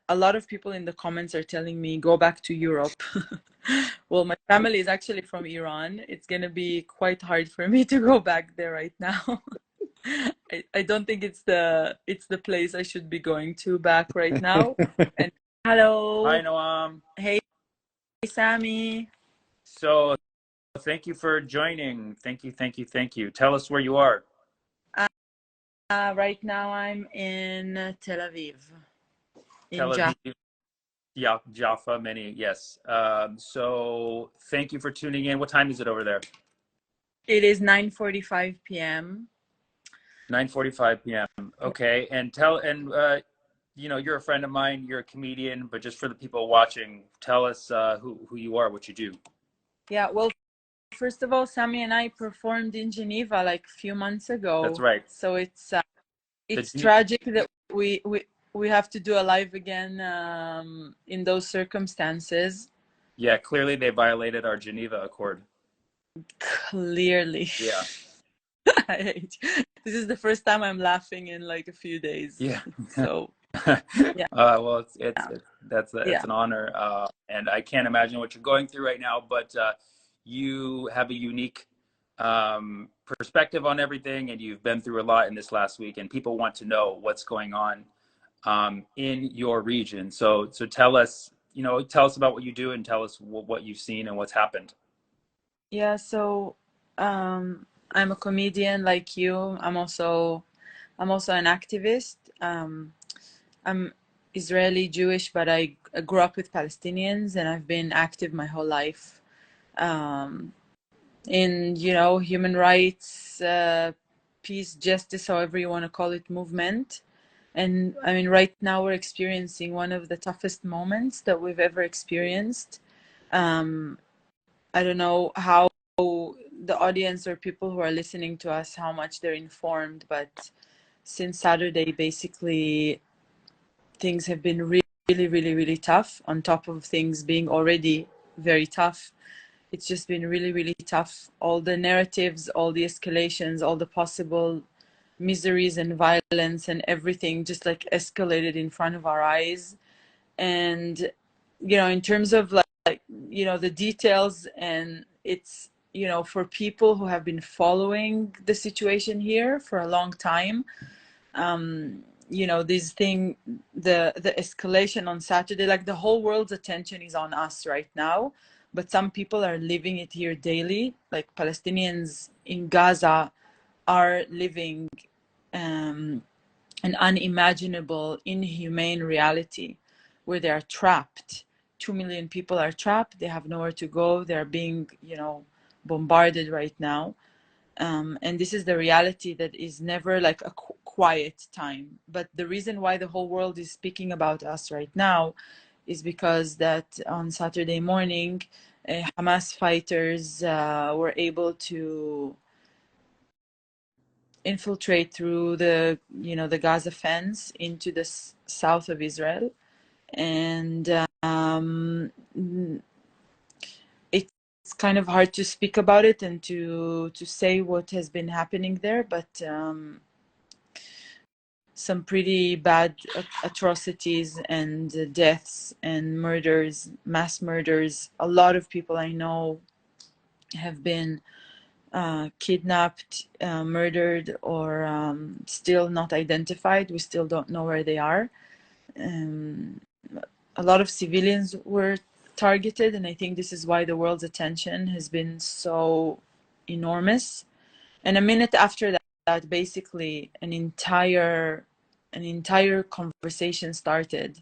a lot of people in the comments are telling me go back to Europe. Well, my family is actually from Iran. It's gonna be quite hard for me to go back there right now. I don't think it's the place I should be going to back right now. And Hi, hello, Noam. hey Sammy. So thank you for joining. Thank you, thank you, thank you. Tell us where you are. Right now I'm in Tel Aviv, in Tel Jaffa. Aviv, yeah, Jaffa, many, yes. So thank you for tuning in. What time is it over there? It is 9:45 p.m. 9:45 p.m. Okay, and you're a friend of mine, you're a comedian, but just for the people watching, tell us who you are, what you do. Yeah, well, first of all, Sammy and I performed in Geneva like a few months That's ago. right. So it's The, tragic that we have to do a live again in those circumstances. yeah, clearly they violated our Geneva Accord. Clearly. Yeah. This is the first time I'm laughing in like a few days. Yeah. So yeah, Well, yeah, it's yeah. an honor, and I can't imagine what you're going through right now. But you have a unique perspective on everything, and you've been through a lot in this last week, and people want to know what's going on in your region. So tell us, tell us about what you do, and tell us what you've seen and what's happened. Yeah, so I'm a comedian like you. I'm also an activist. I'm Israeli Jewish, but I grew up with Palestinians, and I've been active my whole life um, in human rights, peace, justice, however you want to call it, movement. And I mean, right now we're experiencing one of the toughest moments that we've ever experienced. Um, I don't know how the audience or people who are listening to us, how much they're informed, but since Saturday, basically, things have been really, really, really tough. On top of things being already very tough, it's just been really, really tough. All the narratives, all the escalations, all the possible miseries and violence and everything just like escalated in front of our eyes. And in terms of like the details, and it's for people who have been following the situation here for a long time, this thing, the escalation on Saturday, like the whole world's attention is on us right now, but some people are living it here daily. Like Palestinians in Gaza are living an unimaginable, inhumane reality where they are trapped. 2 million people are trapped. They have nowhere to go. They're being, bombarded right now. And this is the reality that is never like a quiet time. But the reason why the whole world is speaking about us right now is because that on Saturday morning, Hamas fighters were able to infiltrate through the Gaza fence into the south of Israel. And it's kind of hard to speak about it and to say what has been happening there, but some pretty bad atrocities and deaths and murders, mass murders. A lot of people I know have been kidnapped, murdered, or still not identified. We still don't know where they are. A lot of civilians were targeted, and I think this is why the world's attention has been so enormous. And a minute after that, basically an entire conversation started,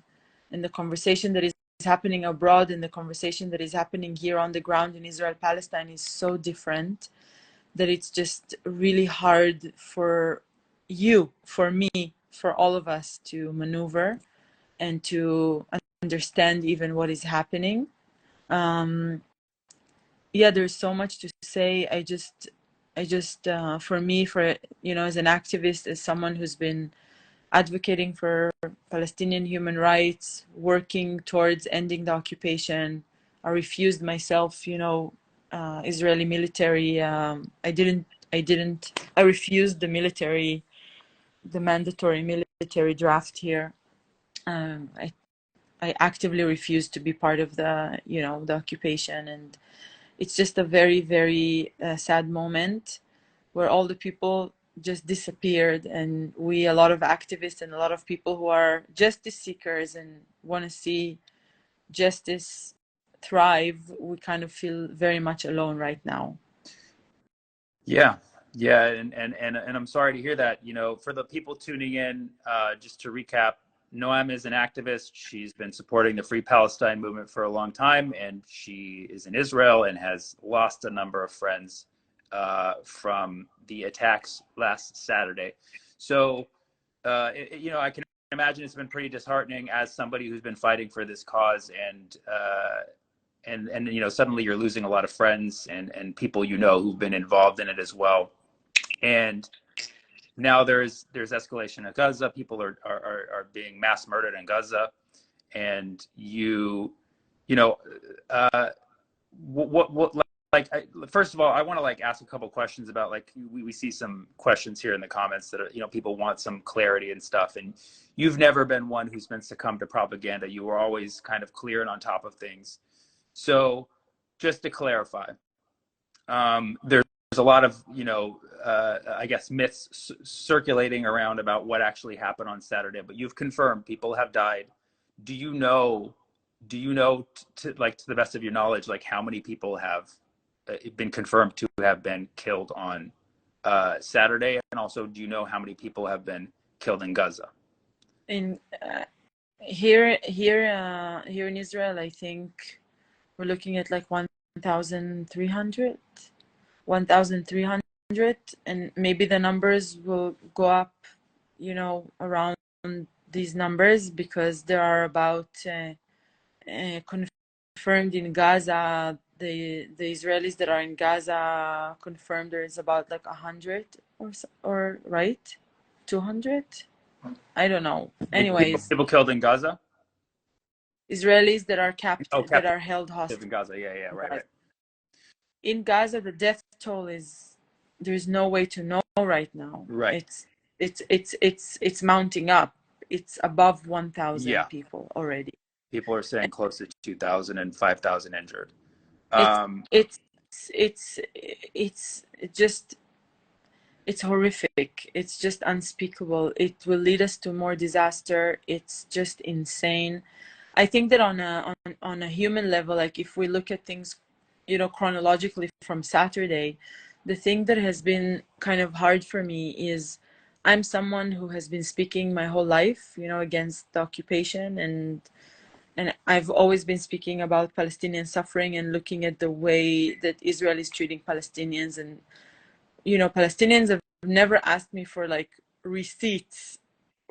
and the conversation that is happening abroad and the conversation that is happening here on the ground in Israel Palestine is so different that it's just really hard for you, for me, for all of us to maneuver and to understand even what is happening. Yeah, there's so much to say. I just for me, as an activist, as someone who's been advocating for Palestinian human rights, working towards ending the occupation, I refused myself, Israeli military. I refused the mandatory military draft here. I I actively refuse to be part of the, the occupation. And it's just a very, very sad moment where all the people just disappeared, and a lot of activists and a lot of people who are justice seekers and want to see justice thrive, we kind of feel very much alone right now. Yeah, yeah, and I'm sorry to hear that. You know, for the people tuning in, just to recap, Noam is an activist. She's been supporting the Free Palestine movement for a long time, and she is in Israel and has lost a number of friends from the attacks last Saturday. So, you know, I can imagine it's been pretty disheartening as somebody who's been fighting for this cause, and you know, suddenly you're losing a lot of friends and people you know who've been involved in it as well. And now there's escalation in Gaza. People are being mass murdered in Gaza, and you know, what like first of all, I want to like ask a couple questions about like we see some questions here in the comments that are, you know, people want some clarity and stuff, and you've never been one who's been succumbed to propaganda. You were always kind of clear and on top of things. So just to clarify, there's a lot of, you know, I guess myths circulating around about what actually happened on Saturday, but you've confirmed people have died. Do you know, like, to the best of your knowledge, like how many people have been confirmed to have been killed on Saturday? And also, do you know how many people have been killed in Gaza? In here in Israel, I think we're looking at like 1,300, 1,300, and maybe the numbers will go up, around these numbers, because there are about confirmed in Gaza. The Israelis that are in Gaza confirmed there is about like 100 or right, 200. I don't know. Anyways, People killed in Gaza. Israelis that are Oh, captive, that captive are held in hostage Gaza. Yeah, yeah, in right, Gaza. right. In Gaza, the death toll is, there's no way to know right now. Right. It's mounting up. It's above Yeah. 1,000 people already. People are saying close to 2,000 and 5,000 injured. It's Um, it's it's just, it's horrific. It's just unspeakable. It will lead us to more disaster. It's just insane. I think that on a human level, like if we look at things, chronologically from Saturday, the thing that has been kind of hard for me is I'm someone who has been speaking my whole life, against the occupation, and I've always been speaking about Palestinian suffering and looking at the way that Israel is treating Palestinians. And Palestinians have never asked me for like receipts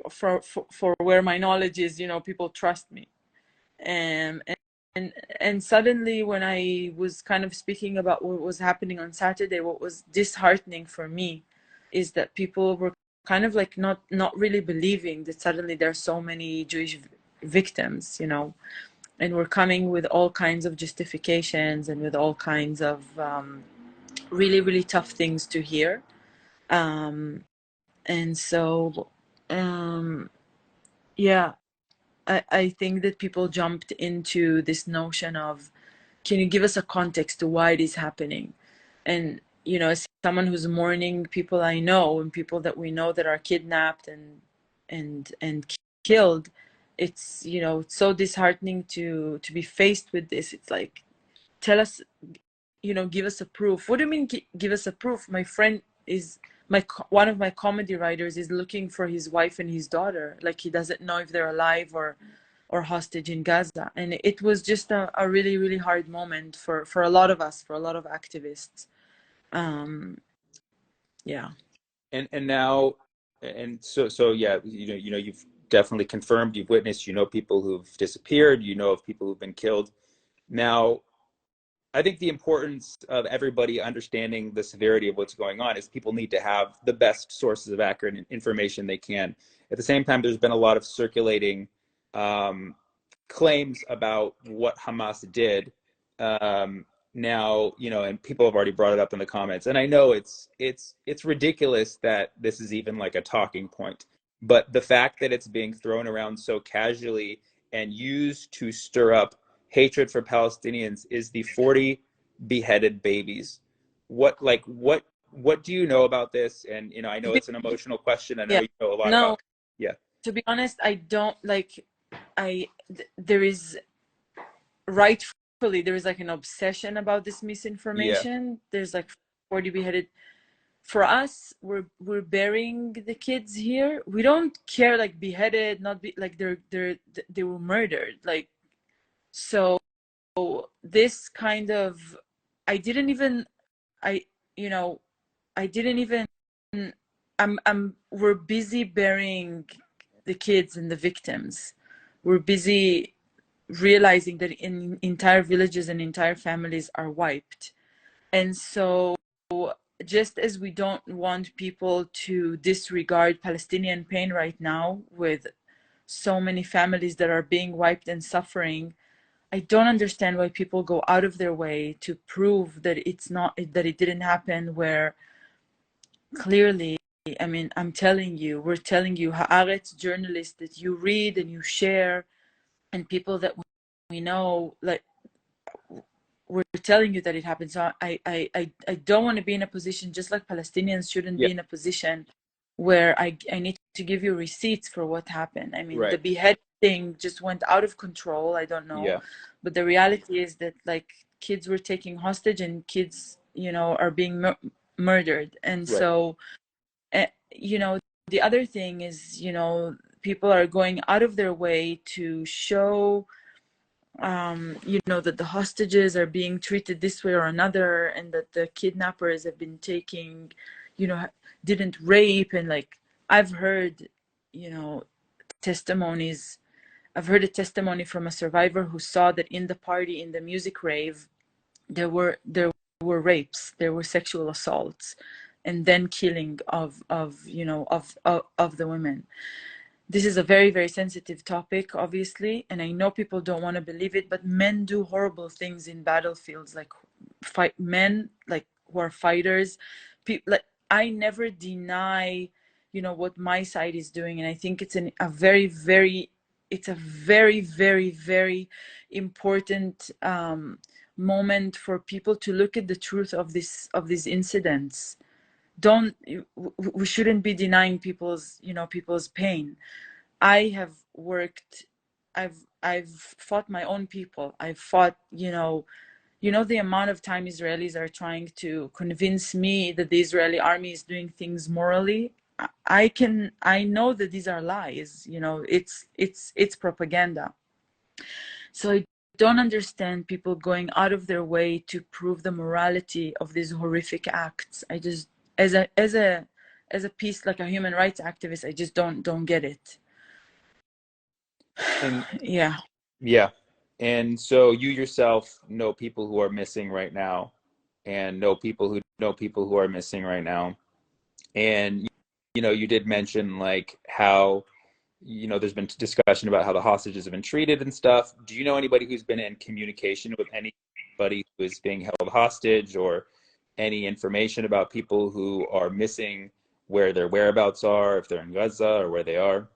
for where my knowledge is. People trust me. And suddenly, when I was kind of speaking about what was happening on Saturday, what was disheartening for me is that people were kind of like not really believing that suddenly there are so many Jewish victims, and we're coming with all kinds of justifications and with all kinds of really, really tough things to hear. And so, yeah, I think that people jumped into this notion of, can you give us a context to why it is happening? And, as someone who's mourning people I know and people that we know that are kidnapped and killed, it's, it's so disheartening to be faced with this. It's like, tell us, give us a proof. What do you mean, give us a proof? My friend is, one of my comedy writers is looking for his wife and his daughter. Like, he doesn't know if they're alive or hostage in Gaza. And it was just a really, really hard moment for a lot of us, for a lot of activists. Um, yeah. and now, and so yeah, you've definitely confirmed, you've witnessed, people who've disappeared, of people who've been killed. Now, I think the importance of everybody understanding the severity of what's going on is people need to have the best sources of accurate information they can. At the same time, there's been a lot of circulating um, claims about what Hamas did. Now, and people have already brought it up in the comments, and I know it's ridiculous that this is even like a talking point, but the fact that it's being thrown around so casually and used to stir up hatred for Palestinians is the 40 beheaded babies. What do you know about this? And I know it's an emotional question. I know Yeah. you know a lot about. No, Yeah. to be honest, I don't like. There is rightfully there is like an obsession about this Yeah. misinformation. There's like 40 beheaded. For us, we're burying the kids here. We don't care, like beheaded, not be like they were murdered. Like, so this kind of, I didn't even, I you know I didn't even, we're busy burying the kids and the victims. We're busy realizing that in entire villages and entire families are wiped. And so just as we don't want people to disregard Palestinian pain right now with so many families that are being wiped and suffering, I don't understand why people go out of their way to prove that it's not, that it didn't happen, where clearly, I mean, we're telling you, Haaretz journalists that you read and you share, and people that we know, like, we're telling you that it happened. So I don't want to be in a position, just like Palestinians shouldn't Yeah. be in a position where I need to give you receipts for what happened. I mean, the Right. behead thing just went out of control. I don't know. Yeah. But the reality is that, like, kids were taken hostage and kids, are being murdered. And Right. so, the other thing is, people are going out of their way to show, that the hostages are being treated this way or another, and that the kidnappers have been taking, didn't rape. And like, I've heard, testimonies. I've heard a testimony from a survivor who saw that in the party, in the music rave, there were rapes, there were sexual assaults, and then killing of the women. This is a very, very sensitive topic, obviously, and I know people don't want to believe it, but men do horrible things in battlefields, like fight men, like, who are fighters. Like, I never deny, what my side is doing, and I think it's a very, very, it's a very, very, very important moment for people to look at the truth of these incidents. Don't We shouldn't be denying people's pain. I have worked, I've fought my own people. I've fought, the amount of time Israelis are trying to convince me that the Israeli army is doing things morally. I know that these are lies. It's propaganda. So I don't understand people going out of their way to prove the morality of these horrific acts. I just, as a piece, like a human rights activist, I just don't get it. And Yeah. yeah. And so you yourself know people who are missing right now, and know people who are missing right now. And you did mention like how there's been discussion about how the hostages have been treated and stuff. Do you know anybody who's been in communication with anybody who is being held hostage, or any information about people who are missing, where their whereabouts are, if they're in Gaza or where they are?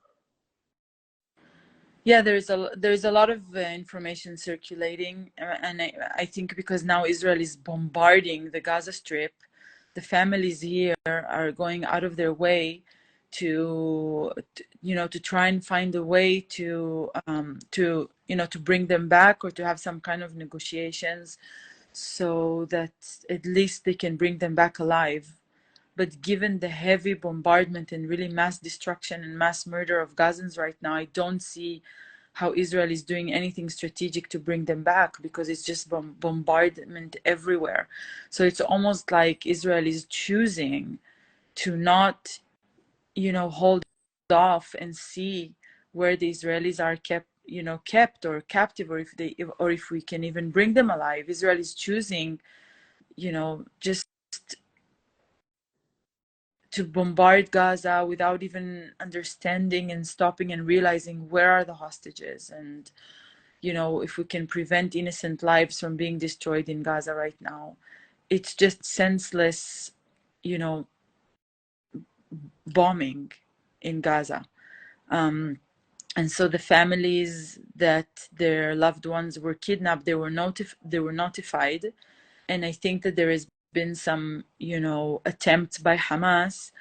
Yeah, there's a lot of information circulating, and I think because now Israel is bombarding the Gaza Strip, the families here are going out of their way to try and find a way to bring them back, or to have some kind of negotiations, so that at least they can bring them back alive. But given the heavy bombardment and really mass destruction and mass murder of Gazans right now, I don't see how Israel is doing anything strategic to bring them back, because it's just bombardment everywhere. So it's almost like Israel is choosing to not, hold off and see where the Israelis are kept or captive, or if we can even bring them alive. Israel is choosing, just to bombard Gaza without even understanding and stopping and realizing where are the hostages, and if we can prevent innocent lives from being destroyed in Gaza right now. It's just senseless, you know bombing in Gaza. And so the families that their loved ones were kidnapped, they were notified. And I think that there has been some, attempt by Hamas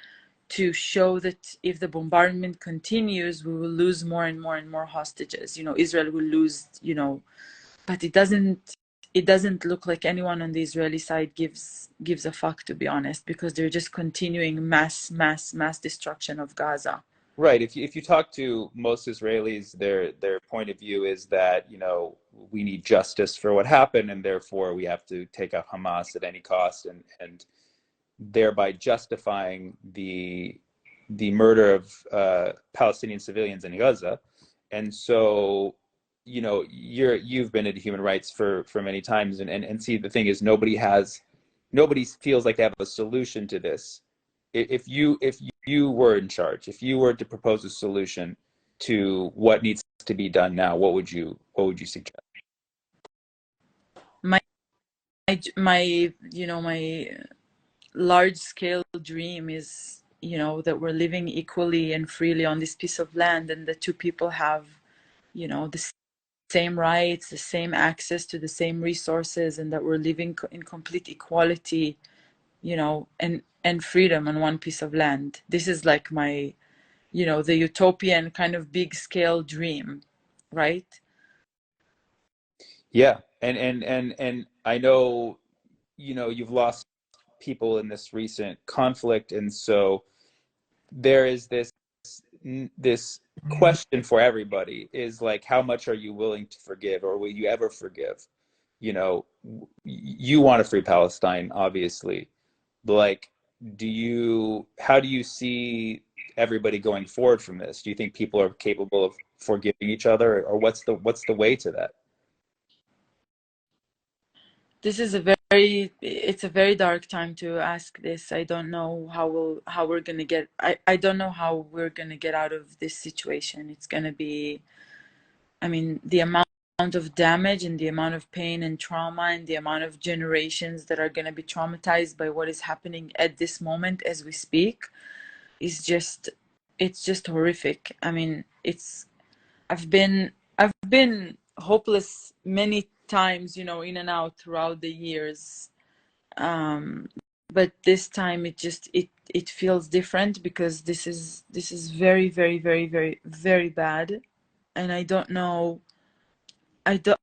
to show that if the bombardment continues, we will lose more and more and more hostages. Israel will lose, but it doesn't look like anyone on the Israeli side gives a fuck, to be honest, because they're just continuing mass destruction of Gaza. Right. If you talk to most Israelis, their point of view is that, we need justice for what happened, and therefore we have to take out Hamas at any cost, and thereby justifying the murder of Palestinian civilians in Gaza. And so, you've been into human rights for many times, and see, the thing is, nobody feels like they have a solution to this. If you were in charge, if you were to propose a solution to what needs to be done now, what would you suggest? My my large scale dream is, that we're living equally and freely on this piece of land, and the two people have, the same rights, the same access to the same resources, and that we're living in complete equality, and freedom on one piece of land. This is like my, the utopian kind of big scale dream, right? Yeah, and I know, you've lost people in this recent conflict, and so there is this question for everybody, is like, how much are you willing to forgive, or will you ever forgive? You want to free Palestine, obviously. Like, how do you see everybody going forward from this? Do you think people are capable of forgiving each other, or what's the way to that? This is it's a very dark time to ask this. I don't know how we're gonna get. I don't know how we're gonna get out of this situation. It's gonna be, I mean, the amount of damage and the amount of pain and trauma and the amount of generations that are gonna be traumatized by what is happening at this moment as we speak is just, it's just horrific. I mean, I've been hopeless many times, in and out throughout the years. Um, but this time it feels different, because this is very, very, very, very, very bad. And I don't know, I don't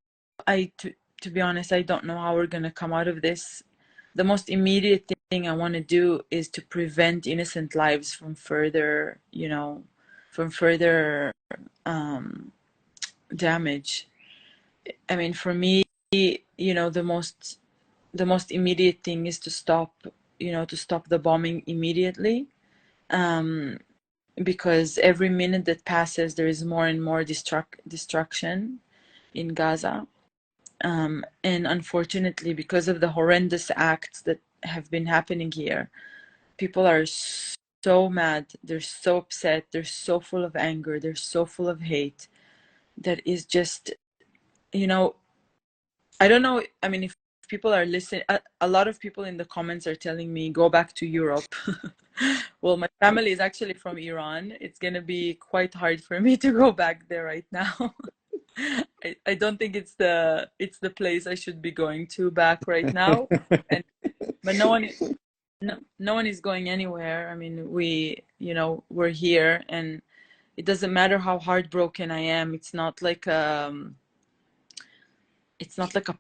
I to be honest, I don't know how we're gonna come out of this. The most immediate thing I want to do is to prevent innocent lives from further, from further um, damage. I mean, for me, the most immediate thing is to stop the bombing immediately. Um, because every minute that passes, there is more and more destruction in Gaza. And unfortunately, because of the horrendous acts that have been happening here, people are so mad, they're so upset, they're so full of anger, they're so full of hate, that is just, you know, I don't know. I mean, if people are listening, a lot of people in the comments are telling me go back to Europe. Well, my family is actually from Iran. It's gonna be quite hard for me to go back there right now. I don't think it's the place I should be going to back right now. And but no one is going anywhere. I mean, we're here, and it doesn't matter how heartbroken I am. It's not like a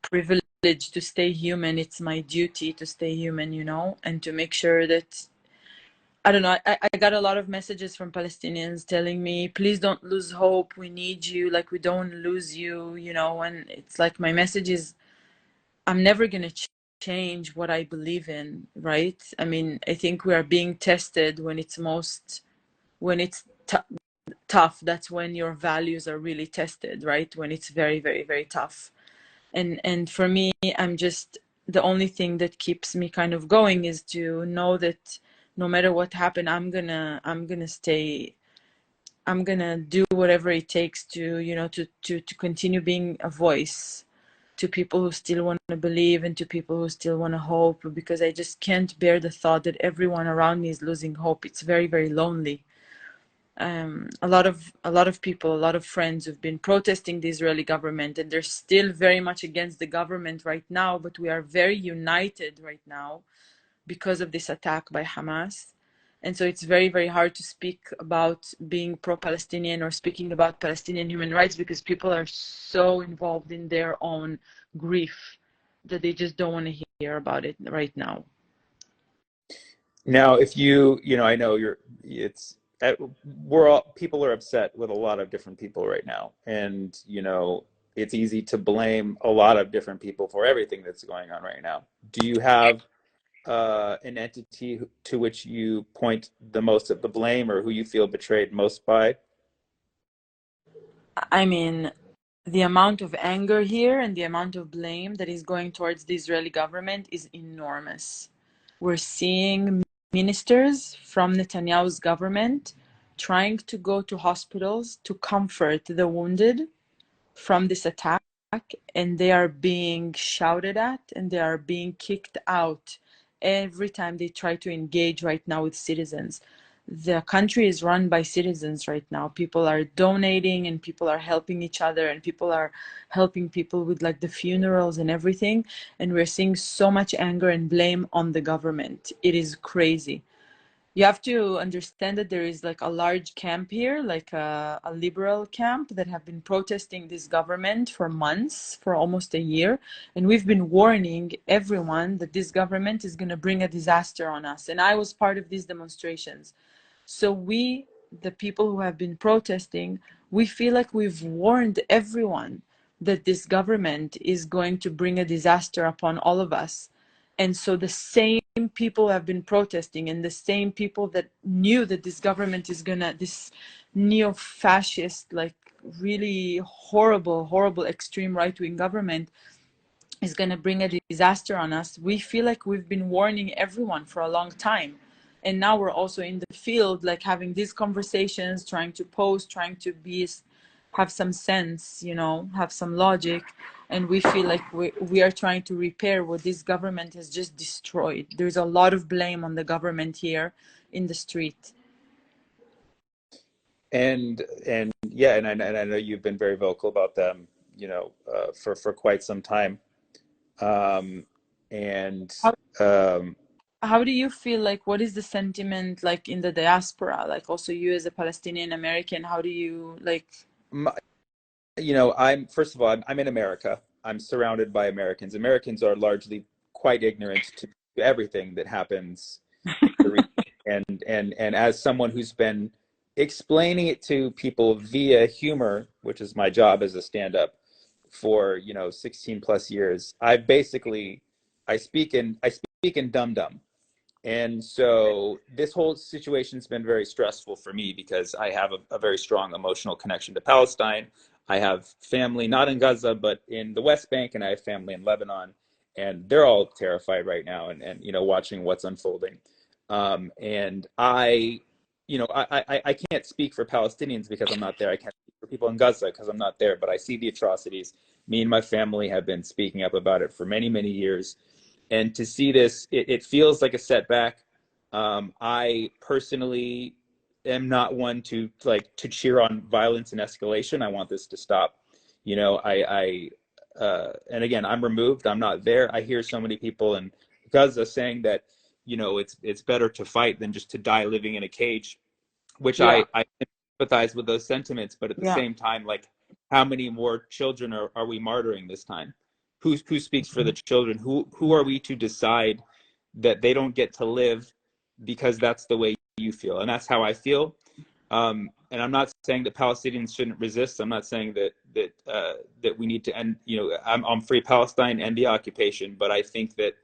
privilege to stay human. It's my duty to stay human, and to make sure that, I don't know. I got a lot of messages from Palestinians telling me, please don't lose hope. We need you. Like, we don't lose you, and it's like my message is, I'm never going to change what I believe in, right? I mean, I think we are being tested when it's tough. That's when your values are really tested, right? When it's very, very, very tough. And for me, I'm just, the only thing that keeps me kind of going is to know that no matter what happened, I'm gonna stay. I'm gonna do whatever it takes to, to continue being a voice to people who still want to believe, and to people who still want to hope, because I just can't bear the thought that everyone around me is losing hope. It's very, very lonely. a lot of people, a lot of friends who've been protesting the Israeli government, and they're still very much against the government right now, but we are very united right now because of this attack by Hamas. And so it's very, very hard to speak about being pro-Palestinian or speaking about Palestinian human rights because people are so involved in their own grief that they just don't want to hear about it right now. Now, if I know it's, we're all, people are upset with a lot of different people right now. And, it's easy to blame a lot of different people for everything that's going on right now. Do you have an entity to which you point the most of the blame, or who you feel betrayed most by? I mean, the amount of anger here and the amount of blame that is going towards the Israeli government is enormous. We're seeing ministers from Netanyahu's government trying to go to hospitals to comfort the wounded from this attack, and they are being shouted at and they are being kicked out every time they try to engage right now with citizens. The country is run by citizens right now. People are donating and people are helping each other and people are helping people with like the funerals and everything. And we're seeing so much anger and blame on the government. It is crazy. You have to understand that there is like a large camp here, like a liberal camp that have been protesting this government for months, for almost a year. And we've been warning everyone that this government is going to bring a disaster on us. And I was part of these demonstrations. So we, the people who have been protesting, we feel like we've warned everyone that this government is going to bring a disaster upon all of us. And so the same people have been protesting and the same people that knew that this government is gonna, this neo-fascist, like really horrible, horrible extreme right-wing government is gonna bring a disaster on us. We feel like we've been warning everyone for a long time. And now we're also in the field, like having these conversations, trying to post, trying to be, have some sense, have some logic. And we feel like we are trying to repair what this government has just destroyed. There's a lot of blame on the government here in the street. And yeah, and I know you've been very vocal about them, for quite some time. Um, and How, um, how do you feel like, what is the sentiment like in the diaspora? Like also you as a Palestinian American, how do you like? my, I'm first of all, I'm in America. I'm surrounded by Americans. Americans are largely quite ignorant to everything that happens in the region. And as someone who's been explaining it to people via humor, which is my job as a stand-up for 16 plus years, I speak in dum dum. And so this whole situation's been very stressful for me because I have a very strong emotional connection to Palestine. I have family not in Gaza, but in the West Bank, and I have family in Lebanon, and they're all terrified right now and watching what's unfolding. And I can't speak for Palestinians because I'm not there. I can't speak for people in Gaza because I'm not there, but I see the atrocities. Me and my family have been speaking up about it for many, many years, and to see this, it feels like a setback. I personally am not one to cheer on violence and escalation. I want this to stop. And again, I'm removed. I'm not there. I hear so many people in Gaza saying that it's better to fight than just to die living in a cage, which Yeah, I sympathize with those sentiments. But at the yeah. same time, like, how many more children are we martyring this time? Who speaks for the children? Who are we to decide that they don't get to live because that's the way you feel? And that's how I feel. And I'm not saying that Palestinians shouldn't resist. I'm not saying that we need to end. I'm free Palestine and the occupation, but I think that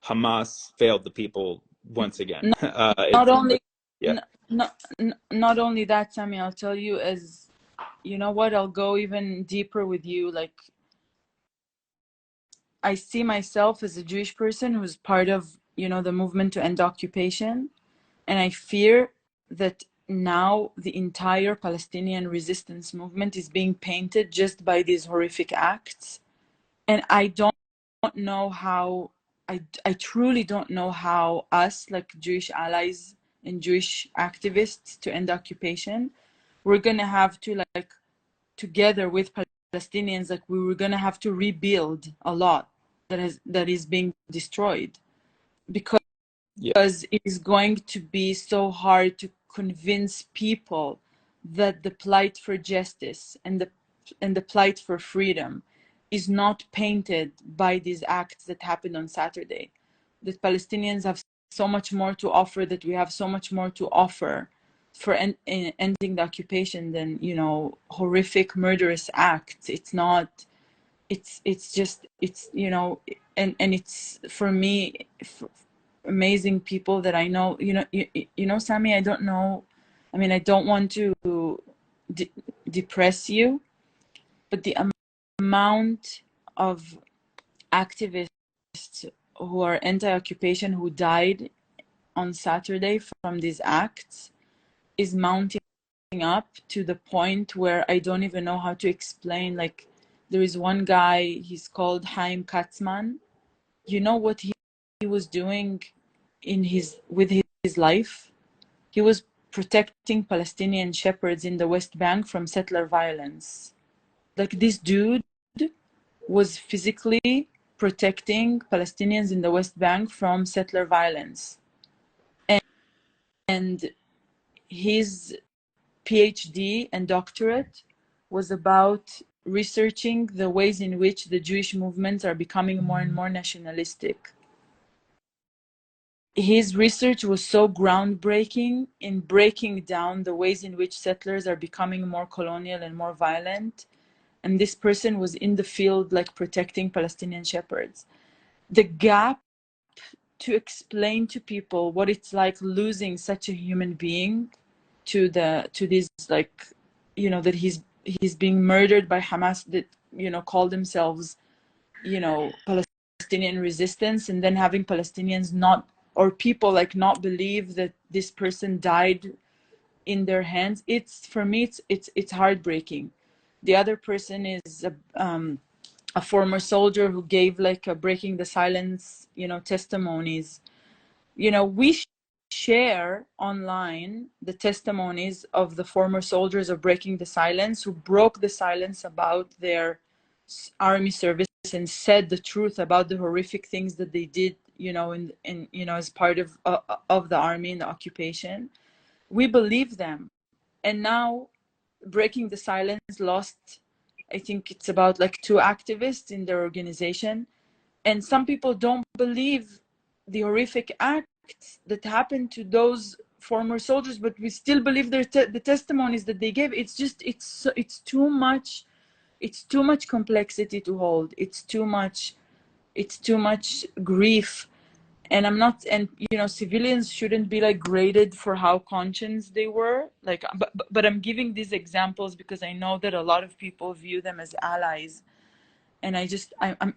Hamas failed the people once again. Not, not It's only, Yeah. not only that, Sammy, I'll tell you, as you know what, I'll go even deeper with you. Like, I see myself as a Jewish person who's part of, the movement to end occupation. And I fear that now the entire Palestinian resistance movement is being painted just by these horrific acts. And I don't know how, I truly don't know how us, like Jewish allies and Jewish activists to end the occupation, we're gonna have to, like, together with Palestinians, like, we were gonna have to rebuild a lot that is being destroyed, because Yeah. it is going to be so hard to convince people that the plight for justice and the plight for freedom is not painted by these acts that happened on Saturday. That Palestinians have so much more to offer, that we have so much more to offer for ending the occupation than, you know, horrific murderous acts. It's not, it's just, it's, you know, and it's, for me, amazing people that I know, you know, Sami, I don't know, I mean, I don't want to depress you, but the amount of activists who are anti-occupation who died on Saturday from these acts is mounting up to the point where I don't even know how to explain. Like, there is one guy, he's called Haim Katzman. You know what he was doing in with his life? He was protecting Palestinian shepherds in the West Bank from settler violence. Like, this dude was physically protecting Palestinians in the West Bank from settler violence. And his PhD and doctorate was about researching the ways in which the Jewish movements are becoming more and more nationalistic. His research was so groundbreaking in breaking down the ways in which settlers are becoming more colonial and more violent. And this person was in the field, like, protecting Palestinian shepherds. The gap to explain to people what it's like losing such a human being to these, like, you know, that he's being murdered by Hamas, that, you know, call themselves, you know, Palestinian resistance, and then having Palestinians not, or people, like, not believe that this person died in their hands. It's, for me, it's heartbreaking. The other person is a former soldier who gave, like, a breaking the silence, you know, testimonies. You know, we share online the testimonies of the former soldiers of breaking the silence, who broke the silence about their army service and said the truth about the horrific things that they did, you know, in you know, as part of the army in the occupation. We believe them. And now breaking the silence lost, I think it's about, like, 2 activists in their organization, and some people don't believe the horrific acts that happened to those former soldiers, but we still believe the testimonies that they gave. It's just, it's too much. It's too much complexity to hold. It's too much grief. And I'm not, and, you know, civilians shouldn't be, like, graded for how conscious they were, like, but I'm giving these examples because I know that a lot of people view them as allies. And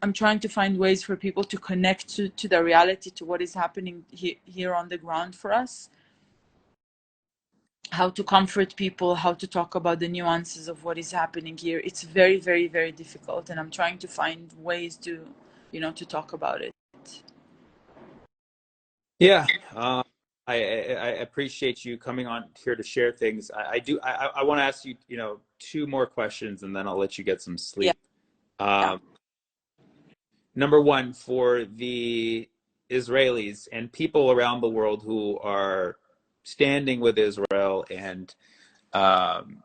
I'm trying to find ways for people to connect to the reality, to what is happening here on the ground for us, how to comfort people, how to talk about the nuances of what is happening here. It's very, very, very difficult, and I'm trying to find ways to, you know, to talk about it. Yeah. I appreciate you coming on here to share things. I want to ask you, you know, 2 more questions, and then I'll let you get some Yeah, sleep. yeah, Number one, for the Israelis and people around the world who are standing with Israel and um,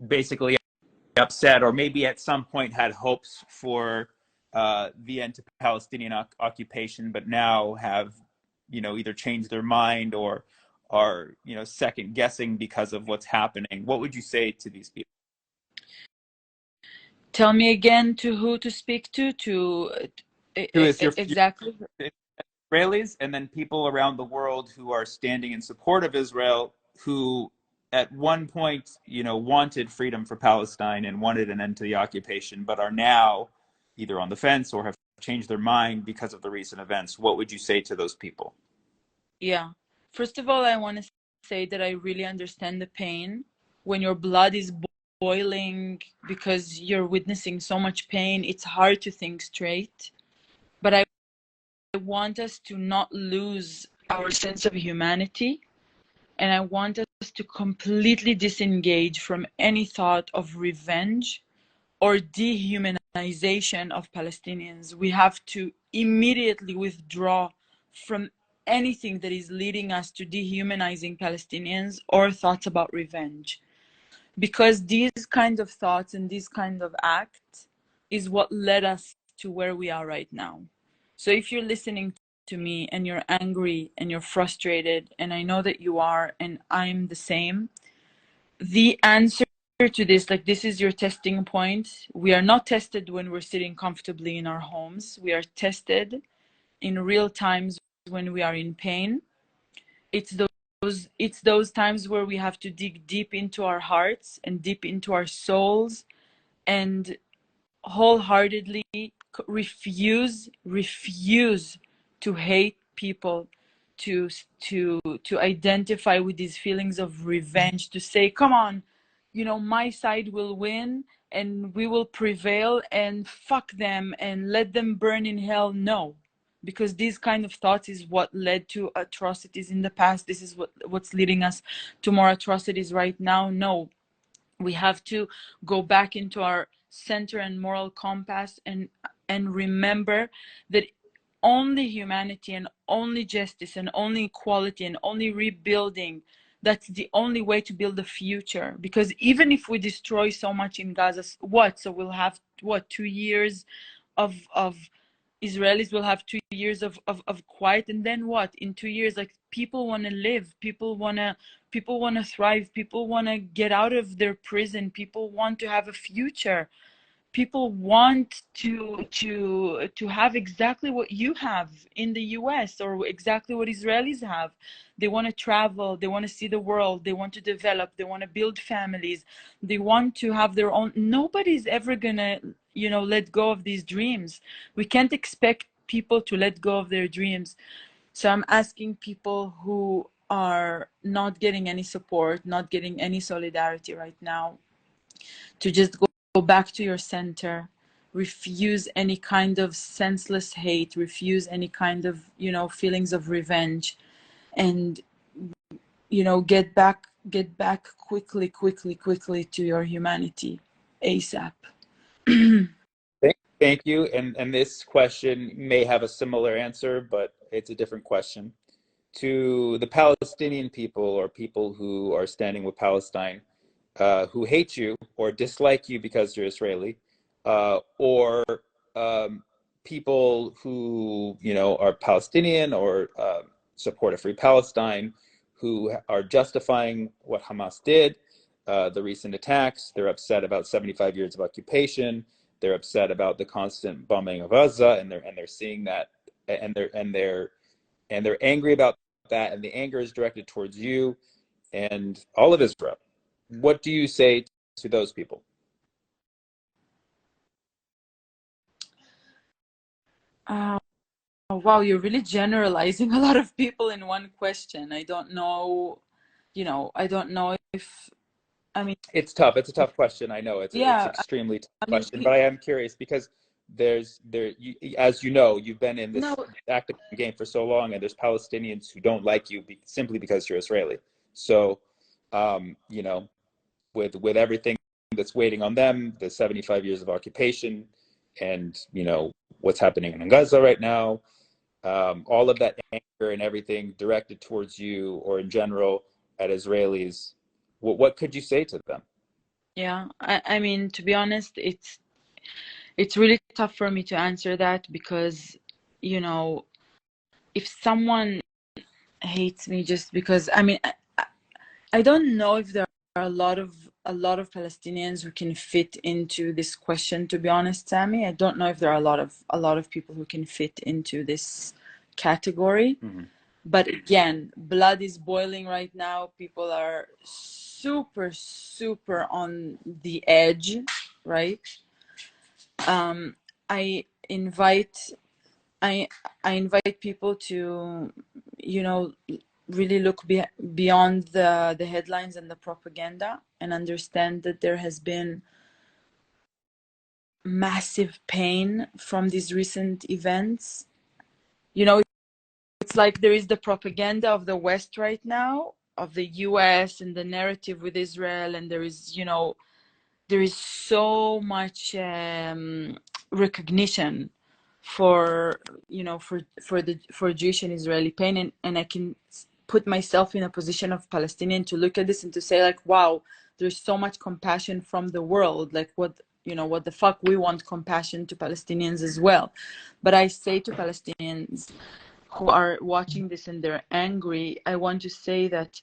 basically upset, or maybe at some point had hopes for the end to Palestinian occupation, but now have, you know, either changed their mind or are, you know, second guessing because of what's happening. What would you say to these people? tell me again, to who to speak to Who is your exactly. Israelis, and then people around the world who are standing in support of Israel, who at one point, you know, wanted freedom for Palestine and wanted an end to the occupation, but are now either on the fence or have changed their mind because of the recent events. What would you say to those people? Yeah, first of all, I want to say that I really understand the pain when your blood is boiling because you're witnessing so much pain. It's hard to think straight, but I want us to not lose our sense of humanity, And I want us to completely disengage from any thought of revenge or dehumanization of Palestinians. We have to immediately withdraw from anything that is leading us to dehumanizing Palestinians or thoughts about revenge. Because these kind of thoughts and these kind of acts is what led us to where we are right now. So if you're listening to me and you're angry and you're frustrated, and I know that you are, and I'm the same, the answer to this, like, this is your testing point. We are not tested when we're sitting comfortably in our homes. We are tested in real times when we are in pain. It's those times where we have to dig deep into our hearts and deep into our souls and wholeheartedly refuse to hate people, to identify with these feelings of revenge, to say, come on, you know, my side will win and we will prevail and fuck them and let them burn in hell. No, because these kind of thoughts is what led to atrocities in the past. This is what's leading us to more atrocities right now. No, we have to go back into our center and moral compass and remember that only humanity and only justice and only equality and only rebuilding, that's the only way to build a future. Because even if we destroy so much in Gaza, what, so we'll have what, 2 years of Israelis will have 2 years of quiet, and then what? In 2 years, like, people want to live, people want to thrive, people want to get out of their prison, people want to have a future, people want to have exactly what you have in the US or exactly what Israelis have. They want to travel, they want to see the world, they want to develop, they want to build families, they want to have their own. Nobody's ever gonna, you know, let go of these dreams. We can't expect people to let go of their dreams. So I'm asking people who are not getting any support, not getting any solidarity right now, to just go back to your center, refuse any kind of senseless hate, refuse any kind of, you know, feelings of revenge, and, you know, get back quickly to your humanity ASAP. Thank you. And this question may have a similar answer, but it's a different question. To the Palestinian people or people who are standing with Palestine, who hate you or dislike you because you're Israeli, or people who, you know, are Palestinian or support a free Palestine, who are justifying what Hamas did, the recent attacks. They're upset about 75 years of occupation. They're upset about the constant bombing of Gaza, and they're seeing that, and they're angry about that, and the anger is directed towards you and all of Israel. What do you say to those people? uh, wow, you're really generalizing a lot of people in one question. I don't know, you know, I don't know if, I mean, It's tough. It's a tough question. I know it's yeah, extremely tough I mean, question, but I am curious because as you know, you've been in no, this active game for so long, and there's Palestinians who don't like you simply because you're Israeli. So, you know, with everything that's waiting on them, the 75 years of occupation, and you know what's happening in Gaza right now, all of that anger and everything directed towards you or in general at Israelis, what could you say to them? yeah, I mean, to be honest, it's really tough for me to answer that because, you know, if someone hates me just because, I mean, I don't know if there are a lot of Palestinians who can fit into this question, to be honest, Sammy. I don't know if there are a lot of people who can fit into this category. Mm-hmm. But again, blood is boiling right now. People are super on the edge, right? I invite I I invite people to, you know, really look beyond the headlines and the propaganda and understand that there has been massive pain from these recent events. You know, it's like there is the propaganda of the West right now, the US and the narrative with Israel, and there is, you know, there is so much recognition for, you know, for Jewish and Israeli pain, and I can put myself in a position of Palestinian to look at this and to say like, wow, there's so much compassion from the world. Like, what, you know, what the fuck, we want compassion to Palestinians as well. But I say to Palestinians who are watching this and they're angry, I want to say that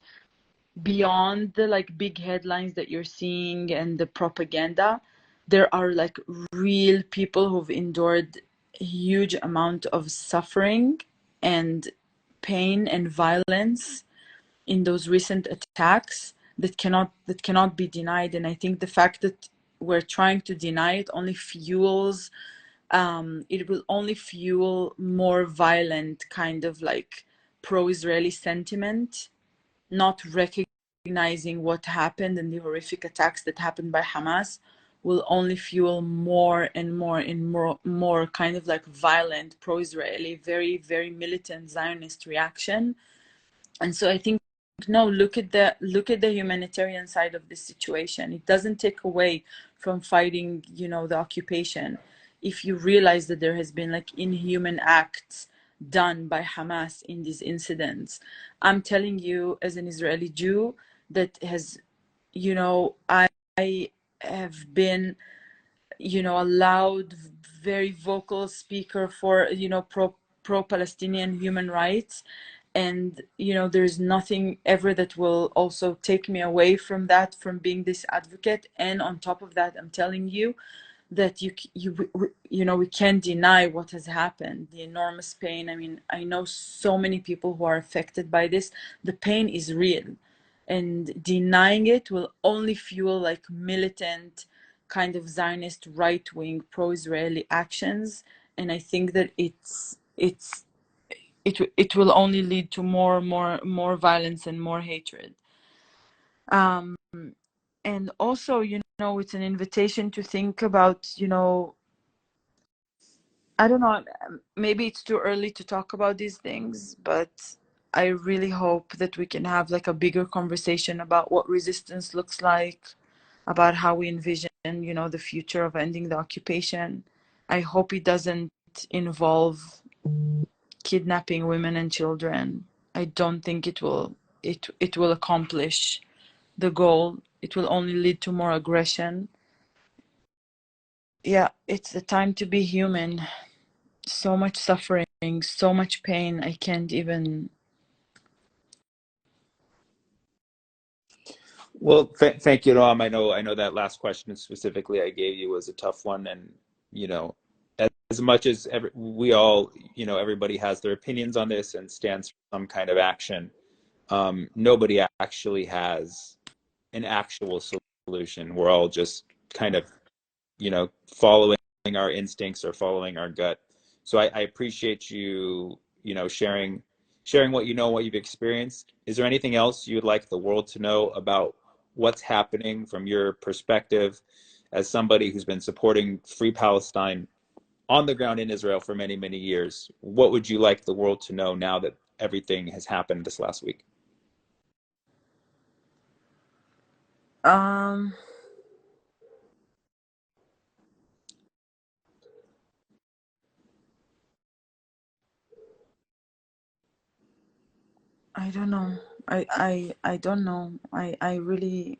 beyond the like big headlines that you're seeing and the propaganda, there are like real people who've endured a huge amount of suffering and pain and violence in those recent attacks that cannot be denied. And I think the fact that we're trying to deny it only fuels it will only fuel more violent kind of like pro-Israeli sentiment, not recognizing what happened and the horrific attacks that happened by Hamas will only fuel more and more and more kind of like violent pro-Israeli, very, very militant Zionist reaction. And so I think, no, look at the humanitarian side of this situation. It doesn't take away from fighting, you know, the occupation. If you realize that there has been like inhuman acts done by Hamas in these incidents, I'm telling you as an Israeli Jew that has, you know, I have been, you know, a loud, very vocal speaker for, you know, pro-Palestinian human rights. And, you know, there's nothing ever that will also take me away from that, from being this advocate. And on top of that, I'm telling you that you know, we can't deny what has happened, the enormous pain. I mean, I know so many people who are affected by this. The pain is real, and denying it will only fuel like militant kind of Zionist right-wing pro-Israeli actions. And I think that it will only lead to more violence and more hatred. And also, you know, it's an invitation to think about, you know, I don't know, maybe it's too early to talk about these things, but I really hope that we can have like a bigger conversation about what resistance looks like, about how we envision, you know, the future of ending the occupation. I hope it doesn't involve kidnapping women and children. I don't think it will accomplish the goal. It will only lead to more aggression. Yeah, it's the time to be human. So much suffering, so much pain. I can't even. Well, thank you, Noam. I know that last question specifically I gave you was a tough one, and you know, as much as we all, you know, everybody has their opinions on this and stands for some kind of action. Nobody actually has an actual solution. We're all just kind of, you know, following our instincts or following our gut. So I appreciate you, you know, sharing what you know, what you've experienced. Is there anything else you'd like the world to know about what's happening from your perspective as somebody who's been supporting Free Palestine on the ground in Israel for many, many years? What would you like the world to know now that everything has happened this last week? Um, I don't know. I don't know. I really,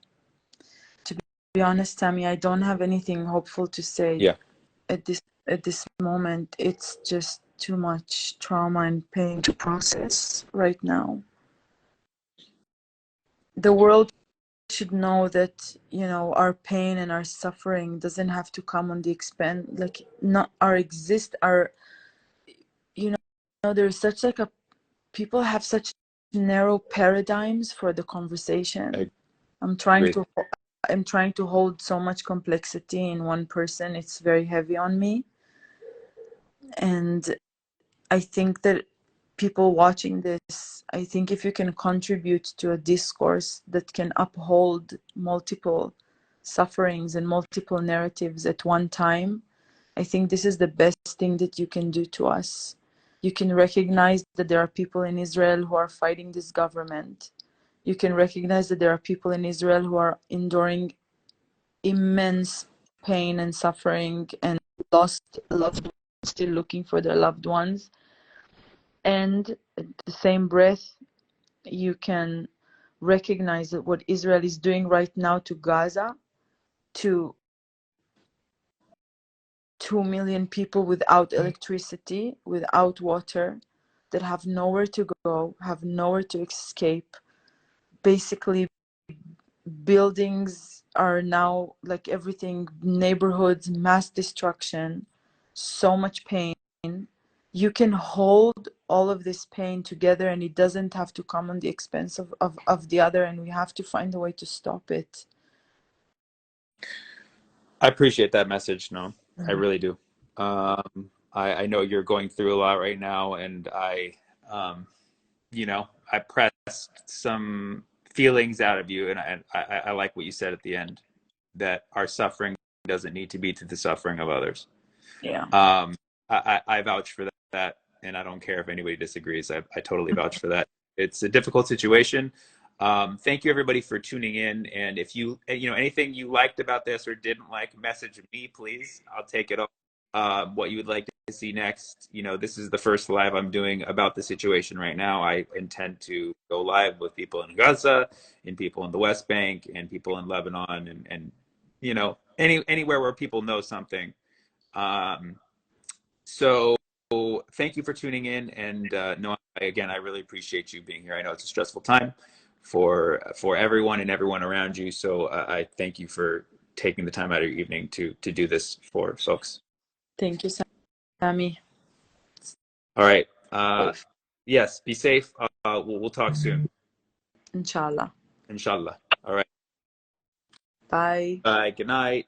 to be honest, Tammy, I don't have anything hopeful to say Yeah. at this moment. It's just too much trauma and pain to process right now. The world should know that, you know, our pain and our suffering doesn't have to come on the expense, like, not our, you know, there's such like a, people have such narrow paradigms for the conversation. I I'm trying agree. to I'm trying to hold so much complexity in one person. It's very heavy on me. And I think that people watching this, I think if you can contribute to a discourse that can uphold multiple sufferings and multiple narratives at one time, I think this is the best thing that you can do to us. You can recognize that there are people in Israel who are fighting this government. you can recognize that there are people in Israel who are enduring immense pain and suffering and lost loved ones, still looking for their loved ones. And at the same breath, you can recognize that what Israel is doing right now to Gaza, to 2 million people without electricity, without water, that have nowhere to go, have nowhere to escape. Basically, buildings are now like everything, neighborhoods, mass destruction, so much pain. You can hold all of this pain together, and it doesn't have to come on the expense of the other, and we have to find a way to stop it. I appreciate that message. No, I really do. I know you're going through a lot right now, and um, I pressed some feelings out of you, and I like what you said at the end, that our suffering doesn't need to be to the suffering of others. Yeah. I vouch for that, and I don't care if anybody disagrees. I totally vouch for that. It's a difficult situation. Thank you everybody for tuning in. And if anything you liked about this or didn't like, message me, please. I'll take it up. What you would like to see next. This is the first live I'm doing about the situation right now. I intend to go live with people in Gaza, and people in the West Bank, and people in Lebanon, and anywhere where people know something. So thank you for tuning in, and no, again, I really appreciate you being here. I know it's a stressful time for everyone and everyone around you. So I thank you for taking the time out of your evening to do this for folks. Thank you, Sami. All right. Safe. Yes, be safe. We'll talk soon. Inshallah. Inshallah. All right. Bye. Bye. Good night.